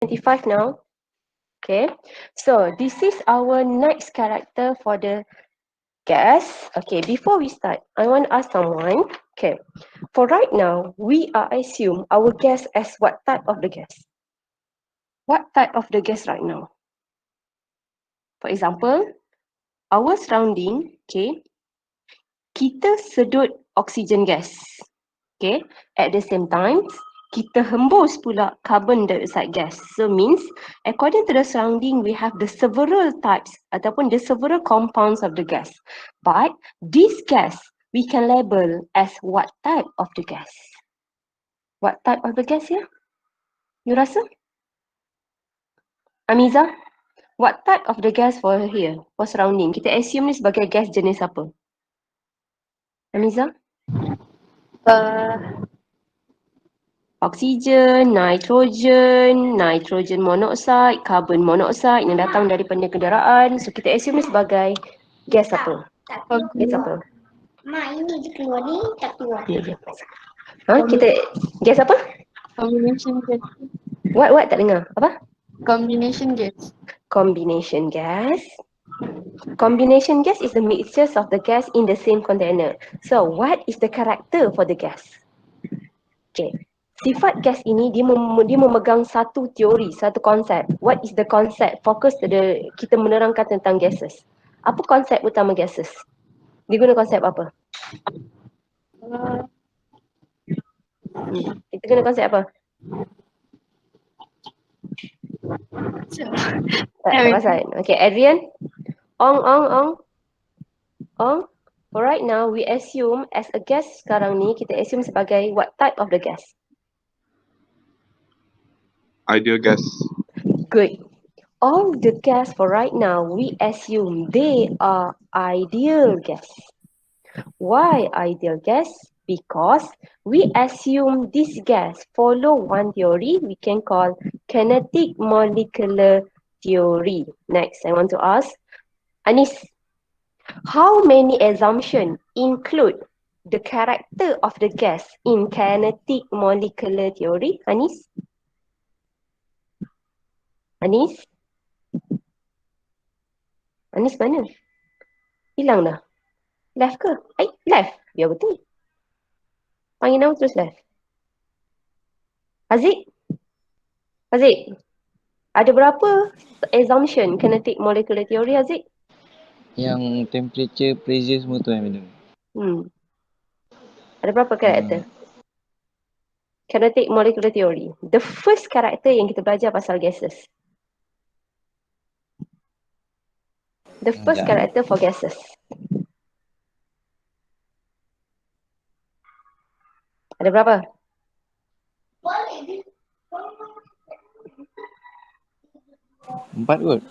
25 now. Okay, so this is our next character for the gas. Okay, before we start, I want to ask someone. Okay, for right now, we are assume our gas as what type of the gas? What type of the gas right now? For example, our surrounding, okay, kita sedut oksigen gas. Okay, at the same time, kita hembus pula carbon dioxide gas. So means, according to the surrounding, we have the several types ataupun the several compounds of the gas. But this gas, we can label as what type of the gas? What type of the gas ya? You rasa? Amiza? What type of the gas for here? For surrounding. Kita assume ni sebagai gas jenis apa? Amiza? Oksigen, nitrogen monoxide, carbon monoxide yang datang daripada kenderaan. So kita assume ni sebagai gas apa? Gas apa? Mak, ini je keluar ni, tak keluar. Ya. Kita gas apa? Combination gas. What tak dengar? Apa? Combination gas. Combination gas. Combination gas is the mixtures of the gas in the same container. So what is the character for the gas? Okay. Sifat gas ini dia memegang satu teori, satu konsep. What is the concept? Fokus kita menerangkan tentang gases. Apa konsep utama gases? Dia guna konsep apa? Kita guna konsep apa? Tak pasal. Okay, Adrian. Ong. For right now, we assume as a gas sekarang ni, kita assume sebagai what type of the gas? Ideal gas. Good. All the gas for right now, we assume they are ideal gas. Why ideal gas? Because we assume this gas follow one theory we can call kinetic molecular theory. Next, I want to ask Anis, how many assumptions include the character of the gas in kinetic molecular theory? Anis? Anis mana? Hilang dah. Left ke? Left. Biar betul. Panggil nama terus left. Haziq? Ada berapa assumption kinetic molecular theory, Haziq? Yang temperature, pressure semua tu madam. Ada berapa karakter? Kinetic molecular theory. The first character yang kita belajar pasal gases. The first character for gases. Ada berapa? Empat kot.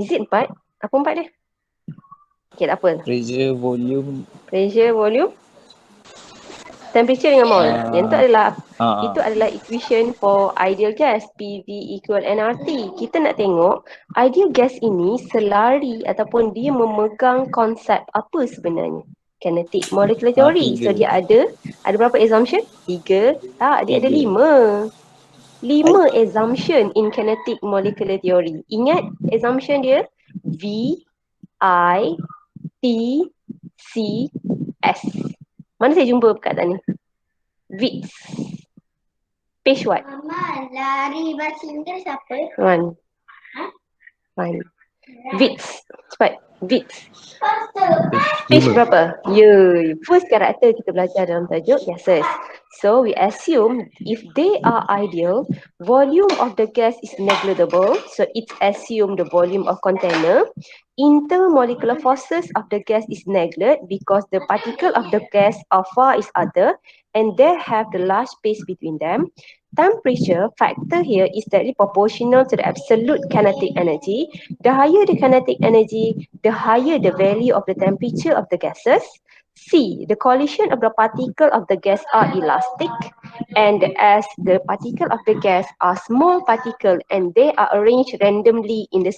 Is it 4? Apa 4 dia? Okay, tak apa. Pressure, volume. Temperature dengan mole. Yang tu adalah equation for ideal gas. PV equal nRT. Kita nak tengok ideal gas ini selari ataupun dia memegang konsep apa sebenarnya? Kinetic molecular theory. So dia ada berapa assumption? 3. Tak, dia ada 5. 5 assumption in kinetic molecular theory. Ingat assumption dia? V, I, T, C, S. Mana saya jumpa perkataan ni? WITS. Page what? Mama, lari bahasa Inggeris apa? One. WITS. Cepat. WITS. Page berapa? First character kita belajar dalam tajuk gases. So we assume if they are ideal, volume of the gas is negligible. So it's assumed the volume of container. Intermolecular forces of the gas is neglected because the particle of the gas are far is other and they have the large space between them. Temperature factor here is directly proportional to the absolute kinetic energy. The higher the kinetic energy, the higher the value of the temperature of the gases. C, the collision of the particle of the gas are elastic, and as the particle of the gas are small particle and they are arranged randomly in the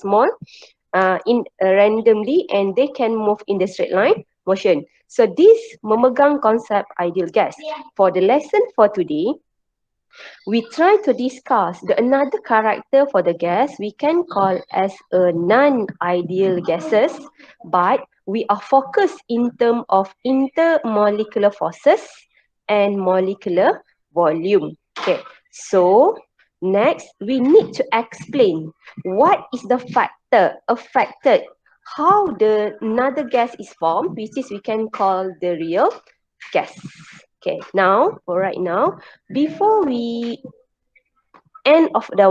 randomly and they can move in the straight line motion. So this memegang konsep ideal gas. For the lesson for today, We try to discuss the another character for the gas we can call as a non-ideal gases, but we are focused in terms of intermolecular forces and molecular volume. Okay, so next we need to explain what is the factor affected how the another gas is formed, which is we can call the real gas. Okay, now for right now, before we end of the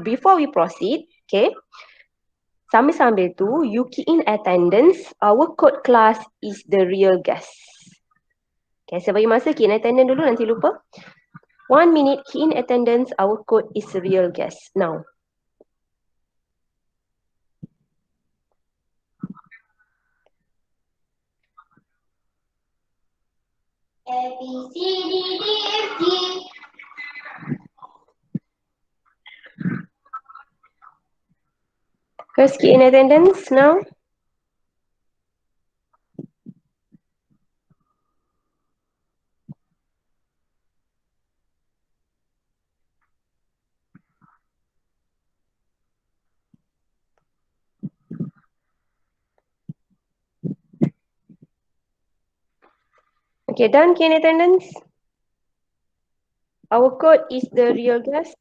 before we proceed, okay, sambil-sambil tu you key in attendance. Our code class is the real gas. Okay, saya bagi masa key in attendance dulu, nanti lupa. 1 minute key in attendance. Our code is real gas. Now. A, B, C, D, D, F, G. First key in attendance now. Okay, done key in attendance. Our code is the real gas.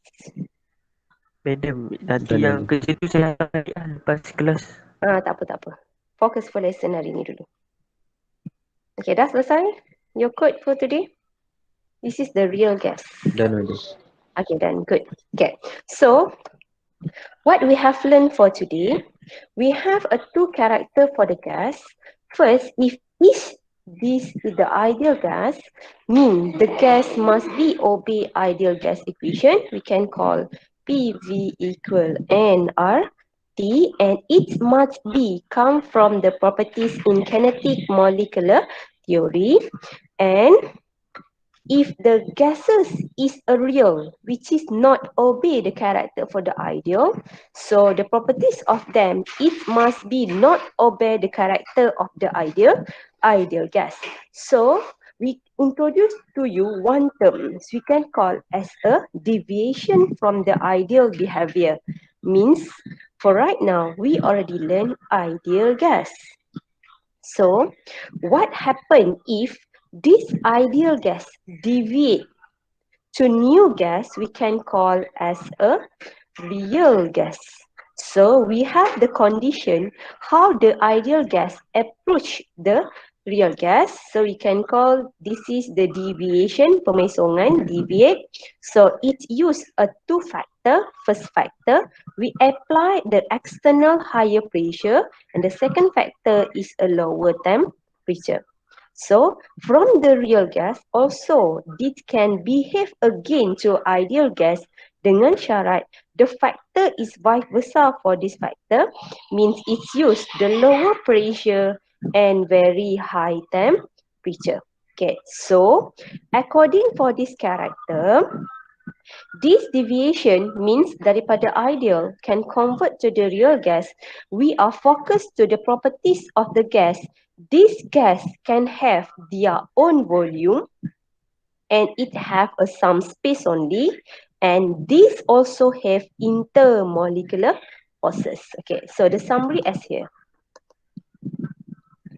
Madam, nanti yang kerja tu saya akan balik lepas kelas. Tak apa. Fokus for lesson hari ni dulu. Okay, dah selesai your code for today? This is the real gas. Done already. Okay, done. Good. Okay. So, what we have learned for today, we have a two character for the gas. First, if this is the ideal gas, mean the gas must be obey ideal gas equation. We can call PV equal nRT, and it must be come from the properties in kinetic molecular theory. And if the gases is a real, which is not obey the character for the ideal, so the properties of them, it must be not obey the character of the ideal gas. So we introduce to you one term we can call as a deviation from the ideal behavior. Means for right now, we already learned ideal gas. So what happen if this ideal gas deviate to new gas we can call as a real gas. So we have the condition how the ideal gas approach the real gas. So we can call this is the deviation, pemesongan, deviate. So it use a two factor. First factor, we apply the external higher pressure, and the second factor is a lower temperature. So from the real gas also it can behave again to ideal gas dengan syarat the factor is vice versa for this factor, means it's used the lower pressure and very high temperature. Okay, so according for this character, this deviation means daripada ideal can convert to the real gas. We are focused to the properties of the gas. This gas can have their own volume and it have a some space only, and this also have intermolecular forces. Okay, so the summary as here.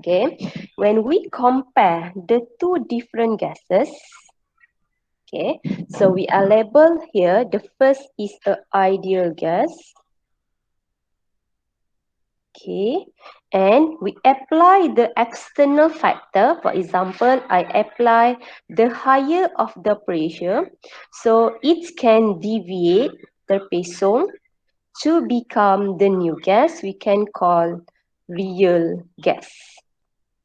Okay, when we compare the two different gases, okay, so we are label here. The first is the ideal gas. Okay, and we apply the external factor. For example, I apply the higher of the pressure, so it can deviate terpesong to become the new gas we can call real gas.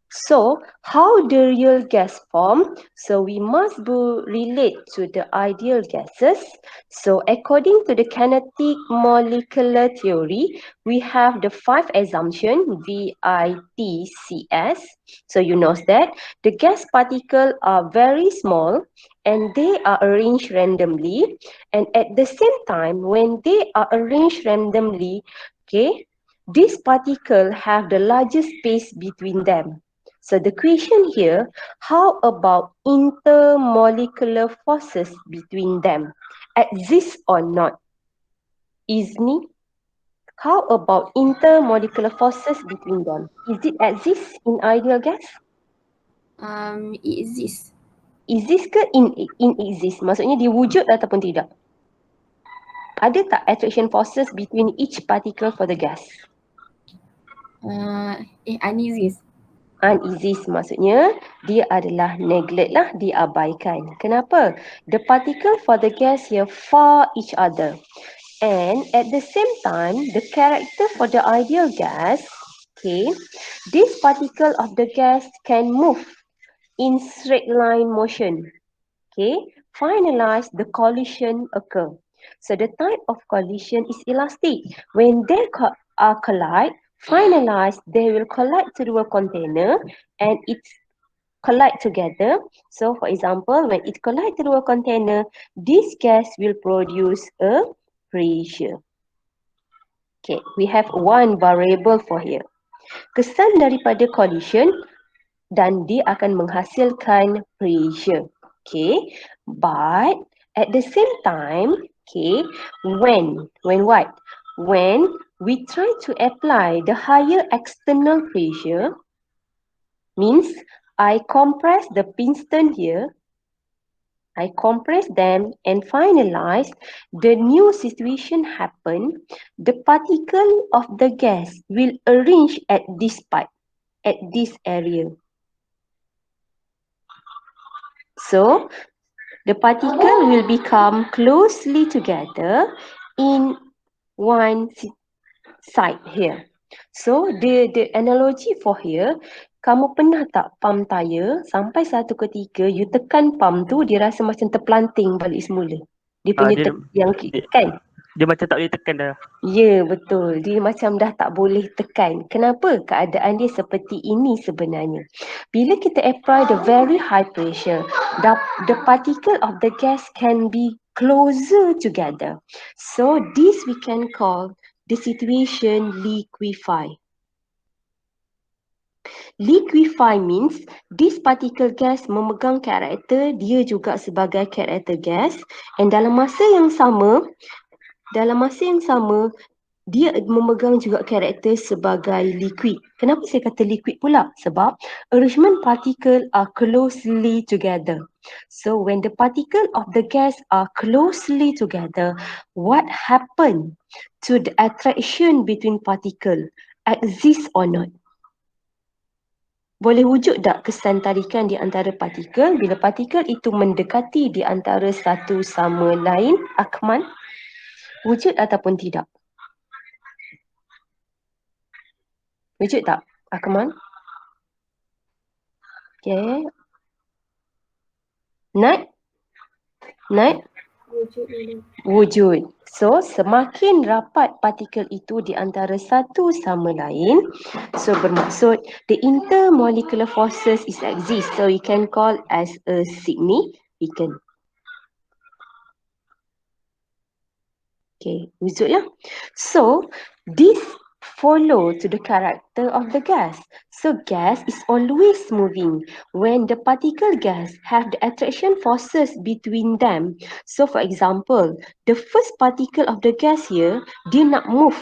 So, how the real gas form? So, we must relate to the ideal gases. So, according to the kinetic molecular theory, we have the 5 assumptions, VITCS. So, you know that the gas particles are very small and they are arranged randomly. And at the same time, when they are arranged randomly, okay, these particles have the largest space between them. So the question here, how about intermolecular forces between them? Exist or not? Izni, how about intermolecular forces between them? Is it exist in ideal gas? It exists. Exist ke in exist? Maksudnya dia wujud ataupun tidak? Ada tak attraction forces between each particle for the gas? Unexist. Unexist maksudnya dia adalah neglect lah, diabaikan. Kenapa? The particle for the gas here for each other. And at the same time, the character for the ideal gas, okay, this particle of the gas can move in straight line motion. Okay, finalize the collision occur. So the type of collision is elastic. When they collide, finalize, they will collide to the container and it collide together. So for example, when it collide to the container, this gas will produce a pressure. Okay, we have one variable for here. Kesan daripada collision dan dia akan menghasilkan pressure. Okay, but at the same time, okay, when what? When we try to apply the higher external pressure, means I compress the piston here, I compress them and finalize, the new situation happen, the particle of the gas will arrange at this part, at this area. So, the particle will become closely together in one side here. So, the analogy for here, kamu pernah tak pump tayar sampai satu ketika you tekan pump tu dia rasa macam terpelanting balik semula. Dia punya yang kan? Dia macam tak boleh tekan dah. Ya, betul. Dia macam dah tak boleh tekan. Kenapa keadaan dia seperti ini sebenarnya? Bila kita apply the very high pressure, the particle of the gas can be closer together. So this we can call the situation liquefy. Liquefy means this particle gas memegang karakter dia juga sebagai karakter gas, and dalam masa yang sama dia memegang juga karakter sebagai liquid. Kenapa saya kata liquid pula? Sebab arrangement particle are closely together. So when the particle of the gas are closely together, what happen to the attraction between particle? Exist or not? Boleh wujud tak kesan tarikan di antara partikel bila partikel itu mendekati di antara satu sama lain, Akmal? Wujud ataupun tidak? Wujud tak, Akmal? Okay. Nat? Wujud. So, semakin rapat partikel itu di antara satu sama lain, so bermaksud the intermolecular forces is exist. So, we can call as a significant. Okay, wujudlah. So, this follow to the character of the gas. So gas is always moving when the particle gas have the attraction forces between them. So for example, the first particle of the gas here, dia nak move.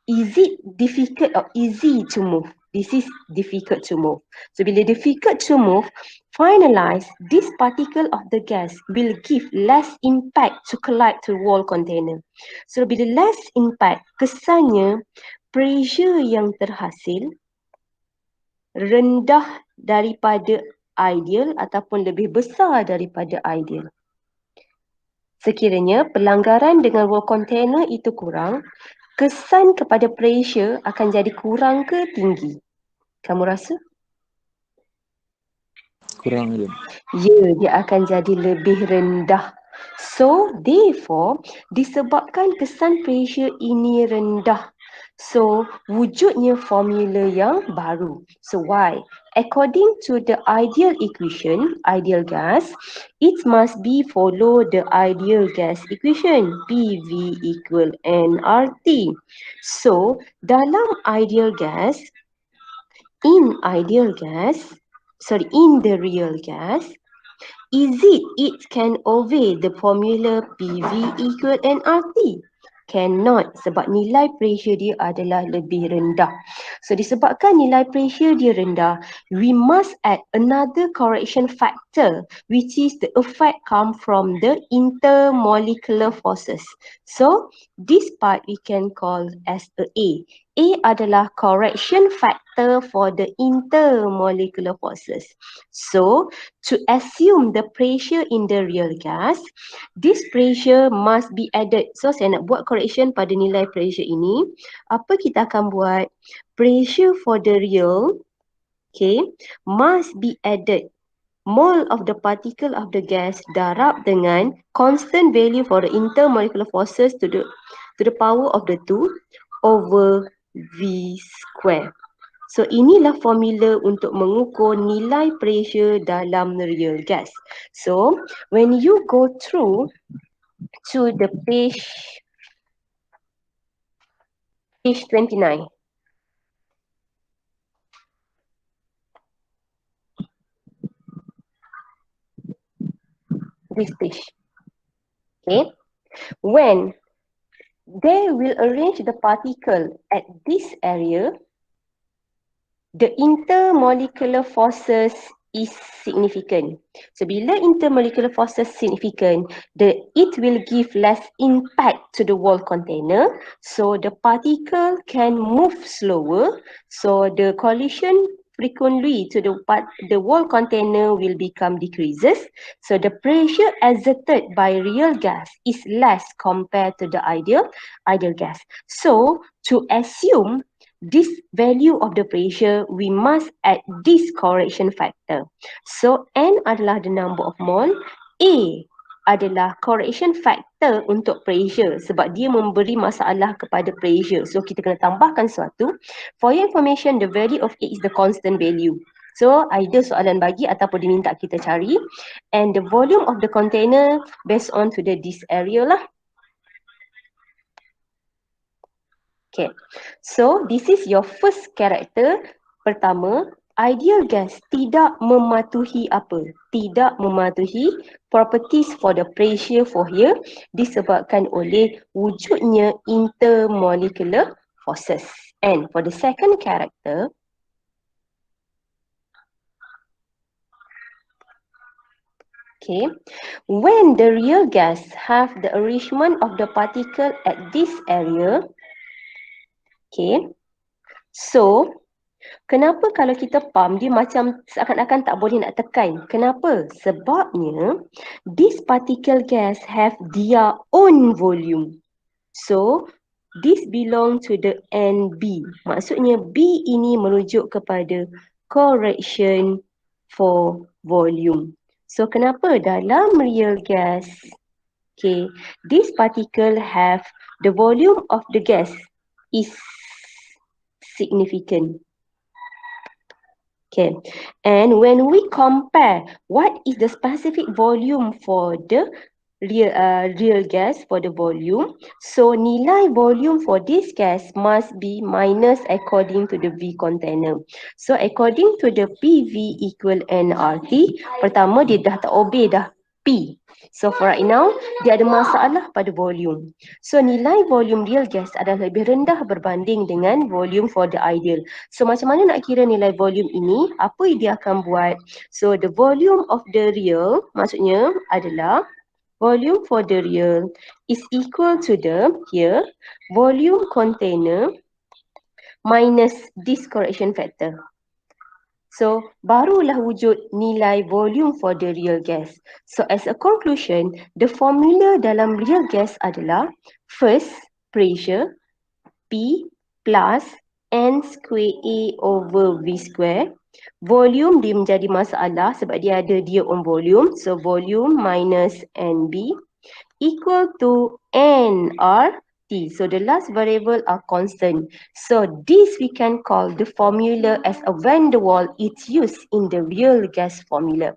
Is it difficult or easy to move? This is difficult to move. So bila difficult to move, finalize, this particle of the gas will give less impact to collide to wall container. So bila less impact, kesannya pressure yang terhasil rendah daripada ideal ataupun lebih besar daripada ideal. Sekiranya pelanggaran dengan wall container itu kurang, kesan kepada pressure akan jadi kurang ke tinggi? Kamu rasa? Kurang je. Ya, dia akan jadi lebih rendah. So, therefore, disebabkan kesan pressure ini rendah, so wujudnya formula yang baru. So, why? According to the ideal equation, ideal gas, it must be follow the ideal gas equation, PV equal nRT. So, dalam ideal gas, in the real gas, it can obey the formula PV equal nRT? Cannot, sebab nilai pressure dia adalah lebih rendah. So disebabkan nilai pressure dia rendah, we must add another correction factor, which is the effect come from the intermolecular forces. So this part we can call as A. A adalah correction factor for the intermolecular forces. So to assume the pressure in the real gas, this pressure must be added. So saya nak buat correction pada nilai pressure ini. Apa kita akan buat? Pressure for the real, okay, must be added. Mole of the particle of the gas darab dengan constant value for the intermolecular forces to the power of the 2 over V square. So inilah formula untuk mengukur nilai pressure dalam real gas. So when you go through to the page 29. This page. Okay. When they will arrange the particle at this area, the intermolecular forces is significant. So bila intermolecular forces significant, it will give less impact to the wall container. So the particle can move slower. So the collision frequently to the wall container will become decreases. So the pressure exerted by real gas is less compared to the ideal gas. So to assume this value of the pressure, we must add this correction factor. So N adalah the number of mole, A adalah correction factor untuk pressure sebab dia memberi masalah kepada pressure. So kita kena tambahkan sesuatu. For your information, the value of A is the constant value. So either soalan bagi ataupun dia minta kita cari. And the volume of the container based on to this area lah. Okay, so this is your first character. Pertama, ideal gas tidak mematuhi apa? Tidak mematuhi properties for the pressure for here disebabkan oleh wujudnya intermolecular forces. And for the second character, okay, when the real gas have the arrangement of the particle at this area, okay, so kenapa kalau kita pump dia macam seakan-akan tak boleh nak tekan? Kenapa? Sebabnya this particle gas have their own volume. So this belong to the NB. Maksudnya B ini merujuk kepada correction for volume. So kenapa dalam real gas, okay, this particle have the volume of the gas is significant. Okay, and when we compare what is the specific volume for the real gas for the volume, so nilai volume for this gas must be minus according to the V container. So according to the PV equal nRT, pertama dia dah tak obey dah P. So for right now, dia ada masalah pada volume. So nilai volume real gas adalah lebih rendah berbanding dengan volume for the ideal. So macam mana nak kira nilai volume ini? Apa dia akan buat? So the volume of the real maksudnya adalah volume for the real is equal to the here volume container minus this correction factor. So barulah wujud nilai volume for the real gas. So as a conclusion, the formula dalam real gas adalah first pressure P plus N square A over V square. Volume dia menjadi masalah sebab dia ada dia own volume. So volume minus NB equal to nRT. So the last variable are constant. So this we can call the formula as a van der Waals. It's used in the real gas formula.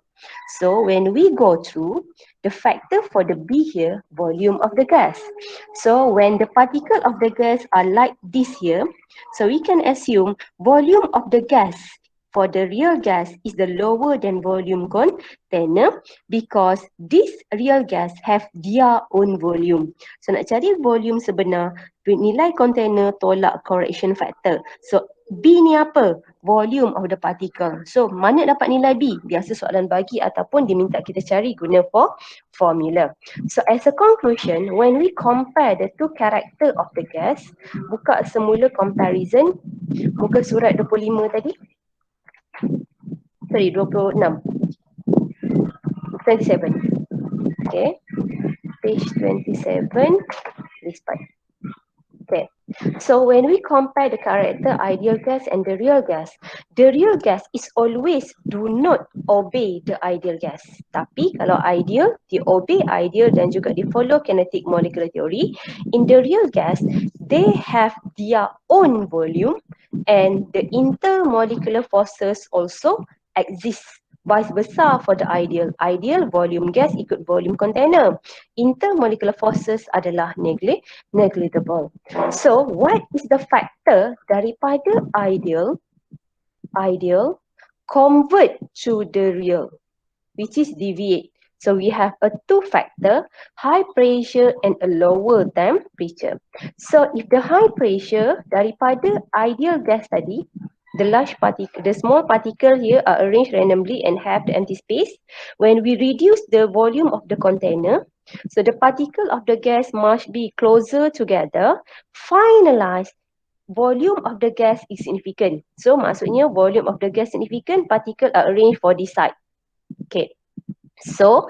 So when we go through the factor for the B here, volume of the gas. So when the particle of the gas are like this here, so we can assume volume of the gas for the real gas is the lower than volume container because this real gas have their own volume. So nak cari volume sebenar, nilai container tolak correction factor. So B ni apa? Volume of the particle. So mana dapat nilai B? Biasa soalan bagi ataupun diminta kita cari guna formula. So as a conclusion, when we compare the two character of the gas, buka semula comparison, muka surat 25 tadi. Sorry, 26. 27. Okay. Page 27, this part. Okay. So when we compare the character ideal gas and the real gas is always do not obey the ideal gas. Tapi kalau ideal, dia obey ideal dan juga dia follow kinetic molecular theory. In the real gas, they have their own volume and the intermolecular forces also exist. Vice versa for the ideal. Ideal volume gas ikut volume container. Intermolecular forces adalah negligible. So what is the factor daripada ideal convert to the real, which is deviate. So we have a two factor, high pressure and a lower temperature. So if the high pressure daripada ideal gas tadi, the small particle here are arranged randomly and have the empty space. When we reduce the volume of the container, so the particle of the gas must be closer together. Finalize, volume of the gas is significant. So maksudnya volume of the gas significant, particle are arranged for this side. Okay. So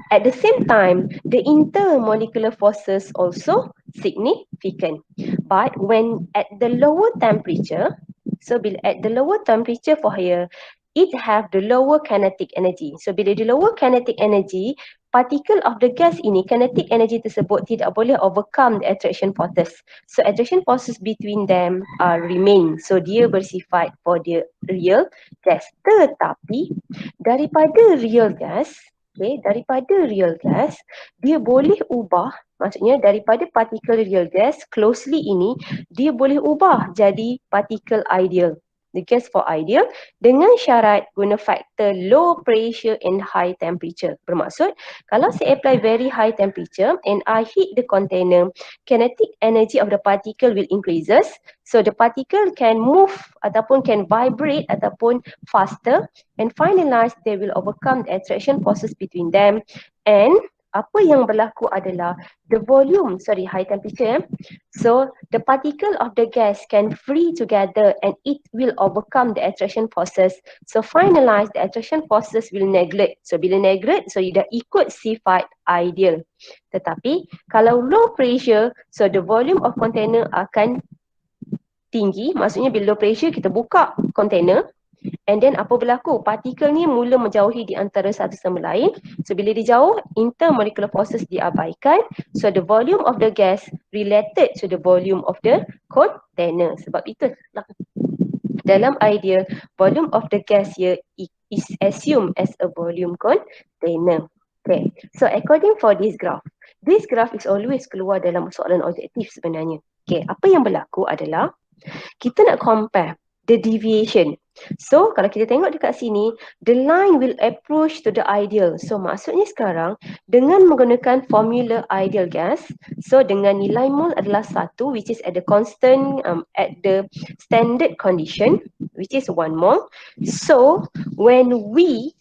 at the same time, the intermolecular forces also significant. But when at the lower temperature, so bila at the lower temperature for here, it have the lower kinetic energy. So bila the lower kinetic energy, particle of the gas ini, kinetic energy tersebut tidak boleh overcome the attraction forces. So attraction forces between them remain. So dia bersifat for the real gas. Tetapi daripada real gas, dia boleh ubah, maksudnya daripada particle real gas closely ini, dia boleh ubah jadi particle ideal. The gas for ideal dengan syarat guna factor low pressure and high temperature. Bermaksud, kalau saya apply very high temperature and I heat the container, kinetic energy of the particle will increases. So the particle can move ataupun can vibrate ataupun faster and finalize they will overcome the attraction forces between them and apa yang berlaku adalah the volume, high temperature. So the particle of the gas can free together and it will overcome the attraction forces. So finalize the attraction forces will neglect. So bila neglect, so dia dah ikut sifat ideal. Tetapi kalau low pressure, so the volume of container akan tinggi. Maksudnya bila low pressure kita buka container, and then apa berlaku? Partikel ni mula menjauhi di antara satu sama lain. So bila dia jauh, intermolecular forces diabaikan. So the volume of the gas related to the volume of the container. Sebab itu dalam idea, volume of the gas here is assumed as a volume container. Okay, so according for this graph is always keluar dalam soalan objektif sebenarnya. Okay, apa yang berlaku adalah kita nak compare the deviation. So kalau kita tengok dekat sini, the line will approach to the ideal. So maksudnya sekarang dengan menggunakan formula ideal gas, so dengan nilai mol adalah 1 which is at the constant at the standard condition which is 1 mol. So when we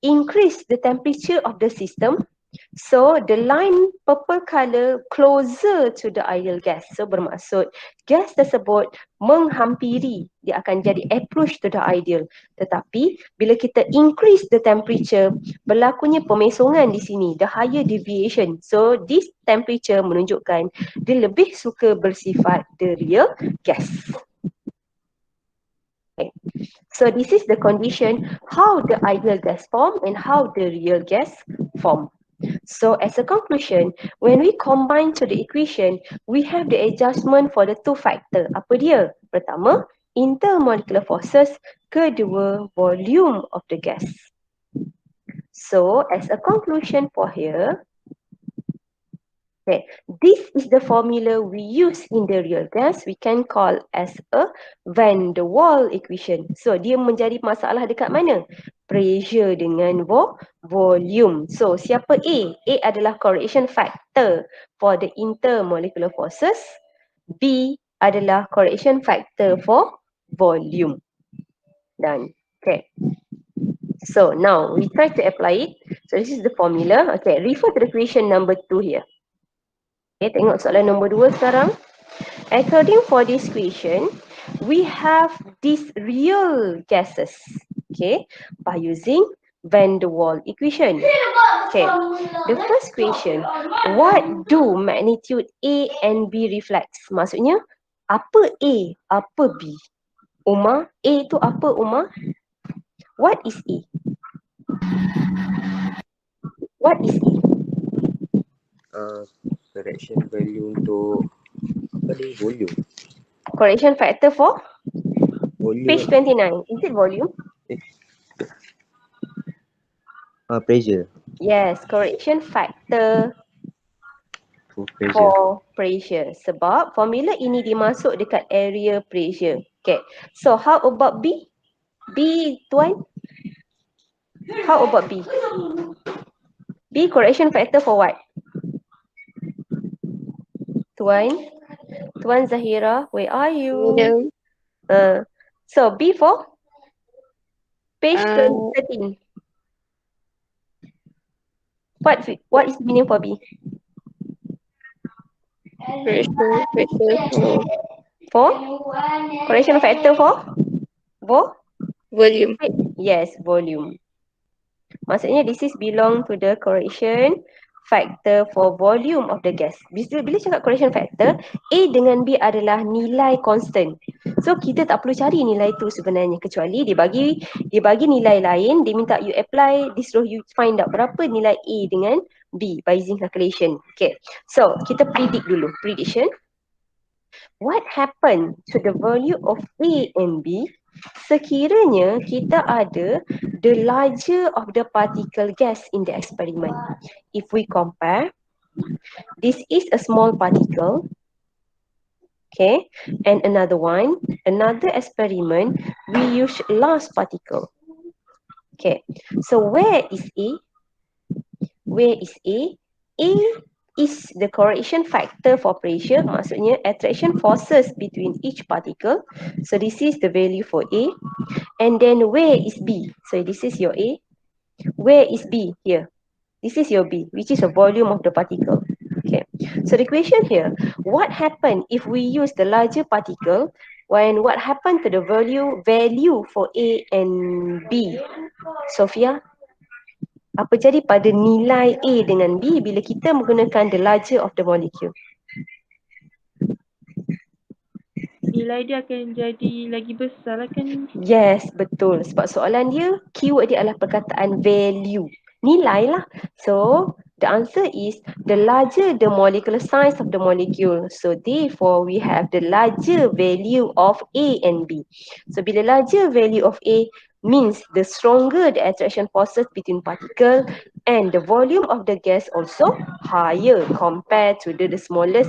increase the temperature of the system, so the line purple color closer to the ideal gas. So bermaksud gas tersebut menghampiri, dia akan jadi approach to the ideal. Tetapi bila kita increase the temperature, berlakunya pemesongan di sini, the higher deviation. So this temperature menunjukkan dia lebih suka bersifat the real gas. Okay. So this is the condition how the ideal gas form and how the real gas form. So as a conclusion, when we combine to the equation, we have the adjustment for the two factor. Apa dia? Pertama, intermolecular forces. Kedua, volume of the gas. So as a conclusion for here, okay, this is the formula we use in the real gas. We can call as a van der Waals equation. So dia menjadi masalah dekat mana? Pressure dengan volume. So siapa A? A adalah correlation factor for the intermolecular forces. B adalah correlation factor for volume. Done. Okay. So now we try to apply it. So this is the formula. Okay, refer to the question number 2 here. Okay, tengok soalan nombor 2 sekarang. According for this question, we have these real gases. Okay, by using van der Waals equation. Okay, the first question, what do magnitude A and B reflects? Maksudnya, apa A, apa B? Umar, A tu apa Umar? What is A? What is A? Correction value untuk apa ni? Volume. Correction factor for Volume. page 29. Is it volume? Pressure. Yes, correction factor For pressure. for pressure. Sebab formula ini dimasuk dekat area pressure. Okay. So how about B? B, Tuan? How about B? B correction factor for what? Tuan? Tuan Zahira, where are you? So B for? Page 13. What is the meaning for B? For? Correction factor for? Volume. Yes, volume. Maksudnya this is belong to the correction factor for volume of the gas. Bila cakap correction factor, A dengan B adalah nilai constant. So kita tak perlu cari nilai tu sebenarnya, kecuali dia bagi nilai lain, dia minta you apply, dia suruh you find out berapa nilai A dengan B by using calculation. Okay. So kita predict dulu. Prediction. What happened to the value of A and B sekiranya kita ada the larger of the particle gas in the experiment? If we compare, this is a small particle, okay, and another experiment, we use large particle. Okay, so where is A? Where is A? A is the correction factor for pressure, maksudnya attraction forces between each particle. So this is the value for A. And then where is B? So this is your A. Where is B? Here. This is your B, which is the volume of the particle. Okay. So the question here, what happened if we use the larger particle? When what happened to the value for A and B? Sophia? Apa jadi pada nilai A dengan B bila kita menggunakan the larger of the molecule? Nilai dia akan jadi lagi besar lah kan? Yes, betul. Sebab soalan dia, keyword dia adalah perkataan value. Nilai lah. So, the answer is the larger the molecular size of the molecule. So, therefore, we have the larger value of A and B. So, bila larger value of A means the stronger the attraction forces between particle and the volume of the gas also higher compared to the smallest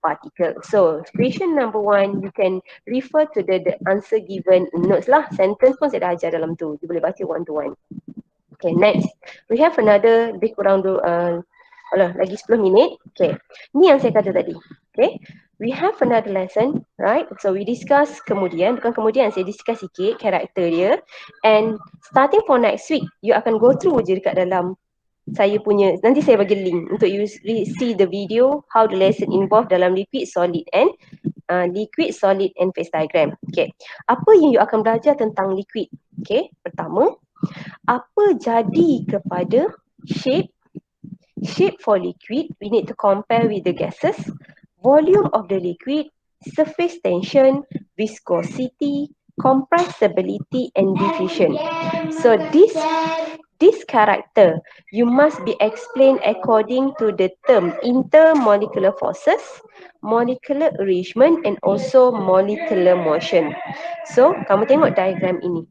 particle. So, question number 1, you can refer to the answer given in notes lah. Sentence pun saya dah ajar dalam tu. You boleh baca one to one. Okay, next. We have another, lebih kurang lagi 10 minit. Okay, ni yang saya kata tadi. Okay, we have another lesson, right? So we discuss kemudian, saya discuss sikit karakter dia. And starting for next week, you akan go through je dekat dalam saya punya, nanti saya bagi link untuk you see the video how the lesson involved dalam liquid, solid and phase diagram. Okay, apa yang you akan belajar tentang liquid? Okay, pertama, apa jadi kepada shape for liquid? We need to compare with the gases, volume of the liquid, surface tension, viscosity, compressibility and diffusion. So this character, you must be explained according to the term intermolecular forces, molecular arrangement and also molecular motion. So, kamu tengok diagram ini.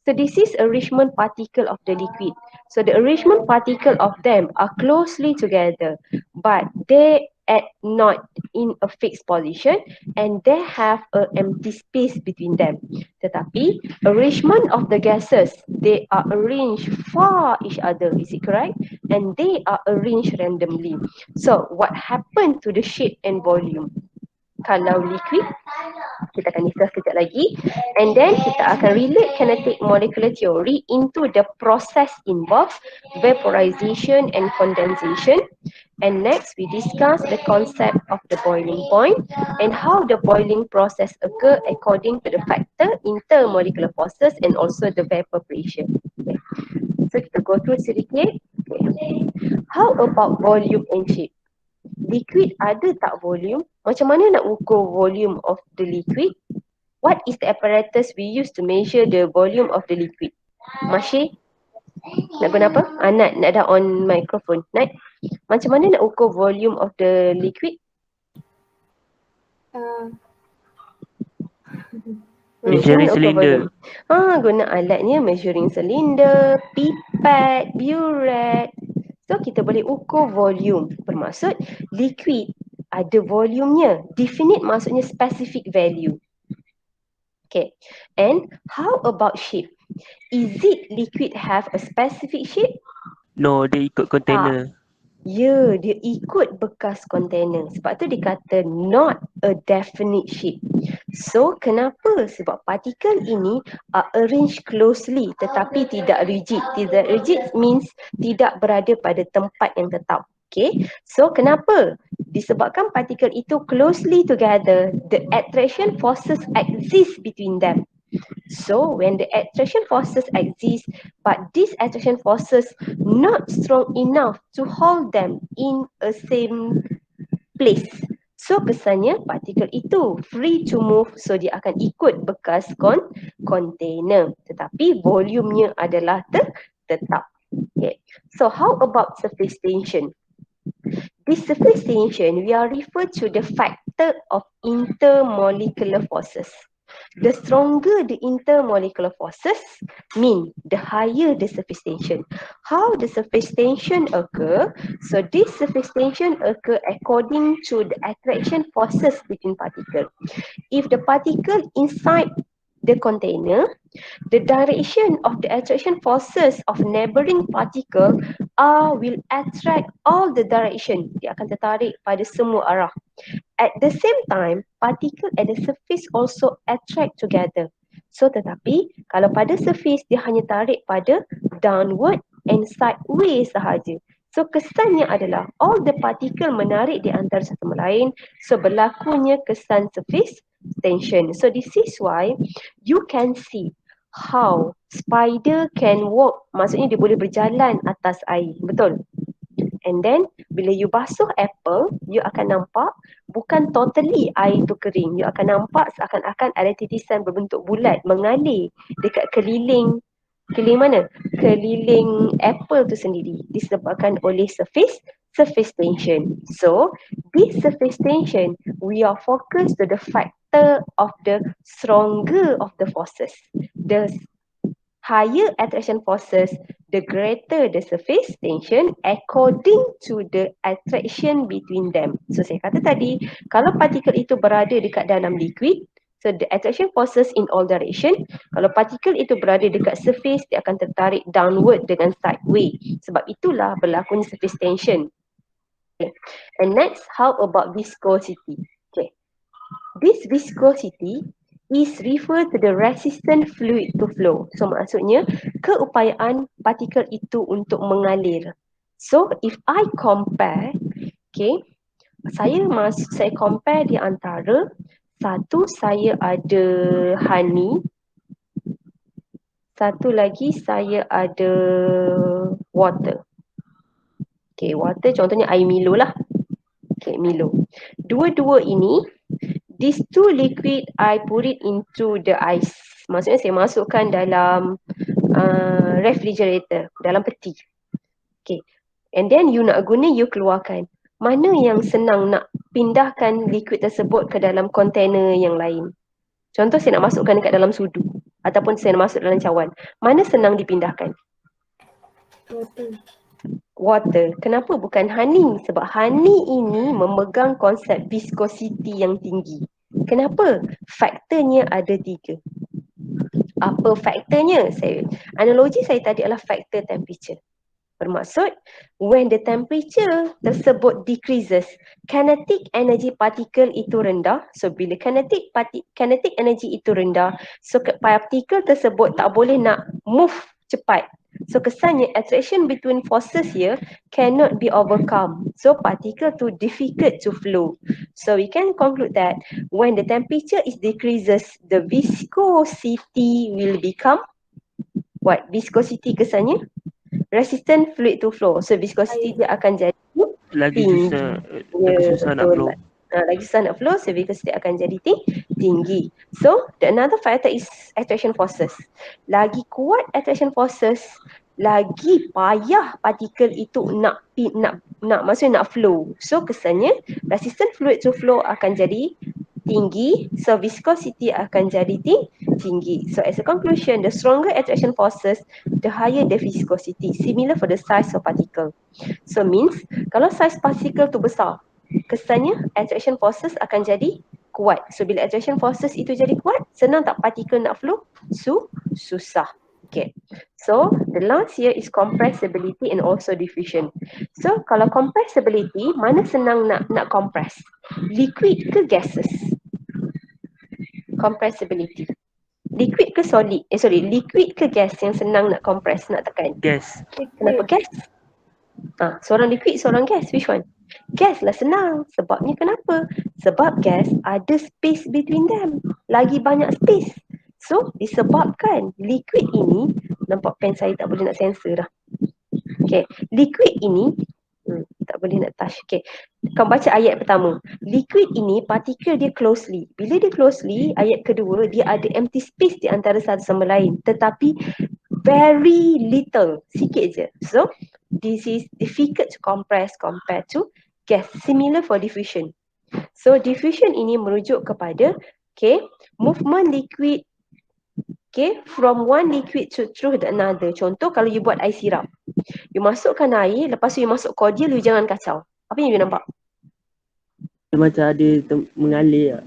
So this is arrangement particle of the liquid. So the arrangement particle of them are closely together, but they are not in a fixed position and they have an empty space between them. Tetapi arrangement of the gases, they are arranged far each other, is it correct? And they are arranged randomly. So what happened to the shape and volume? Kalau liquid, kita akan discuss kejap lagi, and then kita akan relate kinetic molecular theory into the process involved vaporization and condensation. And next we discuss the concept of the boiling point and how the boiling process occur according to the factor intermolecular forces and also the vapor pressure. Okay. So kita go through sedikit. Okay. How about volume and shape? Liquid ada tak volume? Macam mana nak ukur volume of the liquid? What is the apparatus we use to measure the volume of the liquid? Masih? Nak guna apa? Nat ada on microphone. Nat, macam mana nak ukur volume of the liquid? Measuring cylinder. Guna alatnya measuring cylinder, pipette, burette. So kita boleh ukur volume. Bermaksud liquid ada volumenya. Definite maksudnya specific value. Okay. And how about shape? Is it liquid have a specific shape? No, dia ikut container. Ya, dia ikut bekas container. Sebab tu dia kata not a definite shape. So, kenapa? Sebab partikel ini are arranged closely tetapi tidak rigid. Tidak rigid means tidak berada pada tempat yang tetap. Okay, so kenapa? Disebabkan partikel itu closely together, the attraction forces exist between them. So when the attraction forces exist, but these attraction forces not strong enough to hold them in a same place. So kesannya partikel itu free to move, so dia akan ikut bekas container. Tetapi volumenya adalah tetap. Okay. So how about surface tension? This surface tension, we are referred to the factor of intermolecular forces. The stronger the intermolecular forces mean the higher the surface tension. How the surface tension occur? So this surface tension occur according to the attraction forces between particles. If the particle inside the container, the direction of the attraction forces of neighboring particle will attract all the direction. Dia akan tertarik pada semua arah. At the same time, particle at the surface also attract together. So tetapi kalau pada surface dia hanya tarik pada downward and sideways sahaja. So kesannya adalah all the particle menarik di antara satu sama lain. So berlakunya kesan surface tension. So this is why you can see how spider can walk. Maksudnya dia boleh berjalan atas air. Betul? And then bila you basuh apple, you akan nampak bukan totally air tu kering. You akan nampak seakan-akan ada titisan berbentuk bulat mengalir dekat keliling mana? Keliling apple tu sendiri, disebabkan oleh surface tension. So this surface tension, we are focused to the factor of the stronger of the forces. The higher attraction forces, the greater the surface tension according to the attraction between them. So saya kata tadi, kalau partikel itu berada dekat dalam liquid, so the attraction forces in all direction. Kalau partikel itu berada dekat surface, dia akan tertarik downward dengan sideways. Sebab itulah berlakunya surface tension. Okay. And next, how about viscosity? Okay. This viscosity is referred to the resistant fluid to flow. So maksudnya keupayaan partikel itu untuk mengalir. So if I compare, okay, saya compare di antara satu saya ada honey, satu lagi saya ada water. Okay, water contohnya air Milo lah. Okay, Milo. Dua-dua ini, these two liquid, I put it into the ice. Maksudnya saya masukkan dalam refrigerator, dalam peti. Okay. And then you nak guna, you keluarkan. Mana yang senang nak pindahkan liquid tersebut ke dalam container yang lain? Contoh saya nak masukkan dekat dalam sudu. ataupun masuk dalam cawan. Mana senang dipindahkan? Water. Kenapa bukan honey? Sebab honey ini memegang konsep viscosity yang tinggi. Kenapa? Faktornya ada 3. Apa faktornya? Analogi saya tadi adalah faktor temperature. Bermaksud, when the temperature tersebut decreases, kinetic energy particle itu rendah. So, bila kinetic energy itu rendah, so particle tersebut tak boleh nak move cepat. So, kesannya attraction between forces here cannot be overcome. So, particle too difficult to flow. So, we can conclude that when the temperature is decreases, the viscosity will become what? Viscosity kesannya? Resistant fluid to flow. So viscosity dia akan jadi Lagi tinggi. susah nak flow. Lagi susah nak flow, so viscosity akan jadi tinggi. So another factor is attraction forces. Lagi kuat attraction forces, lagi payah partikel itu nak maksudnya nak flow. So kesannya resistant fluid to flow akan jadi tinggi, so viscosity akan jadi tinggi. So as a conclusion, the stronger attraction forces, the higher the viscosity. Similar for the size of particle. So means, kalau size particle tu besar, kesannya attraction forces akan jadi kuat. So bila attraction forces itu jadi kuat, senang tak particle nak flow? Susah. Okay. So the last here is compressibility and also diffusion. So kalau compressibility, mana senang nak compress? Liquid ke gases? Compressibility. Liquid ke solid? Liquid ke gas yang senang nak compress, nak tekan? Gas. Kenapa gas? Seorang liquid, seorang gas. Which one? Gas lah senang. Sebabnya kenapa? Sebab gas ada space between them. Lagi banyak space. So, disebabkan liquid ini, nampak pen saya tak boleh nak sensor dah. Okay, liquid ini, tak boleh nak touch. Okay, kau baca ayat pertama. Liquid ini partikel dia closely. Bila dia closely, ayat kedua, dia ada empty space di antara satu sama lain. Tetapi very little, sikit je. So, this is difficult to compress compared to gas. Similar for diffusion. So, diffusion ini merujuk kepada movement liquid from one liquid to through the another. Contoh kalau you buat air sirap. You masukkan air, lepas tu you masuk cordial, you jangan kacau. Apa yang you nampak? Macam ada mengalir.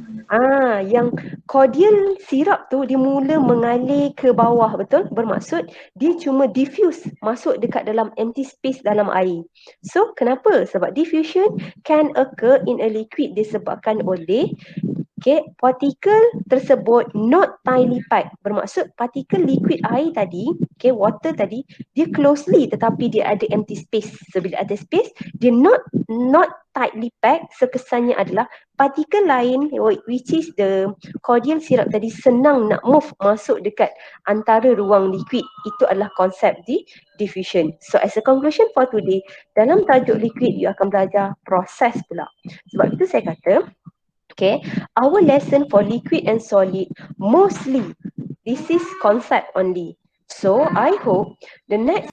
Yang cordial sirap tu dia mula mengalir ke bawah, betul? Bermaksud dia cuma diffuse, masuk dekat dalam empty space dalam air. So kenapa? Sebab diffusion can occur in a liquid disebabkan oleh partikel tersebut not tightly packed. Bermaksud partikel liquid air tadi, water tadi, dia closely tetapi dia ada empty space. So bila ada space, dia not tightly packed. So kesannya adalah partikel lain, which is the cordial syrup tadi, senang nak move masuk dekat antara ruang liquid. Itu adalah konsep di diffusion. So as a conclusion for today, dalam tajuk liquid you akan belajar proses pula. Sebab itu saya kata, our lesson for liquid and solid, mostly this is concept only. So I hope the next